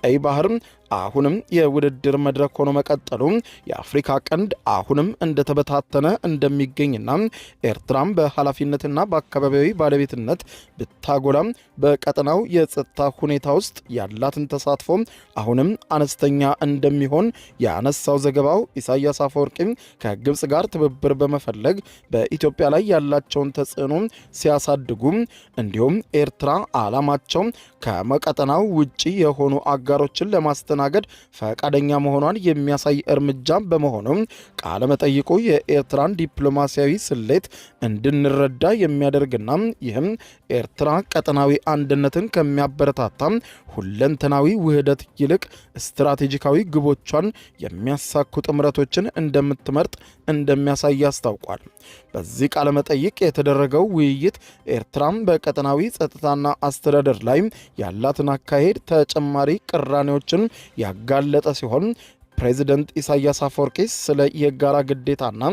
ቀይ ባህር አሁንም የውድድር መድረክ ሆኖ መቀጠሉ የአፍሪካ ቀንድ አሁንም እንደተበታተነ እንደሚገኝና ኤርትራም በኃላፊነትና በአካባቢያዊ ባለቤትነት ብታጎላም በቀጠናው የጸጥታ ሁኔታ ውስጥ ያላትን ተሳትፎ አሁንም አነስተኛ እንደሚሆን ያነሳው ዘገባው ኢሳያስ አፈወርቂ ከግብጽ ጋር ትብብር በመፈለግ በኢትዮጵያ ላይ ያላቸውን ተጽዕኖ ሲያሳድጉ እንዲሁም ኤርትራ ዓላማቸው ከመቀጠናው ውጪ የሆኑ አጋሮችን ለማስተናገድ ፈቃደኛ መሆኗን የሚያሳይ እርምጃ በመሆኑ ቃለ መጠይቁ የኤርትራን ዲፕሎማሲያዊ ስሌት እንድንረዳ የሚያደርግና ይህም ኤርትራ ቀጠናዊ አንድነትን ከሚያበረታታ ሁለንተናዊ ውህደት ይልቅ ስትራቴጂካዊ ግቦቿን የሚያሳኩ ጥምረቶችን እንደምትመርጥ እንደሚያሳይ አስታውቋል። በዚህ ቃለ መጠይቅ የተደረገው ውይይት ኤርትራም በቀጠናዊ ጸጥታና አስተዳደር ላይ ያላትን አካሄድ ተጨማሪ ቅራኔዎችን ያጋለጠ ሲሆን ፕሬዚደንት ኢሳያስ አፈወርቂ ስለ የጋራ ግዴታና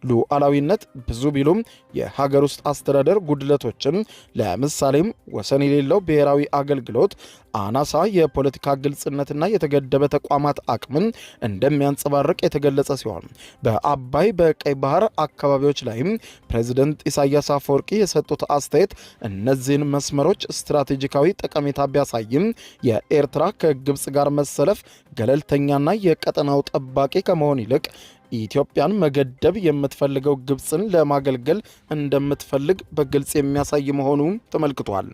ሉዓላዊነት ብዙ ቢሉም የሀገር ውስጥ አስተዳደር ጉድለቶችን ለምሳሌም ወሰን የሌለው ብሔራዊ አገልግሎት፣ አናሳ የፖለቲካ ግልጽነትና የተገደበ ተቋማት አቅምን እንደሚያንጸባርቅ የተገለጸ ሲሆን በአባይ በቀይ ባህር አካባቢዎች ላይም ፕሬዚደንት ኢሳያስ አፈወርቂ የሰጡት አስተያየት እነዚህን መስመሮች ስትራቴጂካዊ ጠቀሜታ ቢያሳይም የኤርትራ ከግብጽ ጋር መሰለፍ ገለልተኛና የቀጠናው ጠባቂ ከመሆን ይልቅ ኢትዮጵያን መገደብ የምትፈልገው ግብጽን ለማገልገል እንደምትፈልግ በግልጽ የሚያሳይ መሆኑ ተመልክቷል።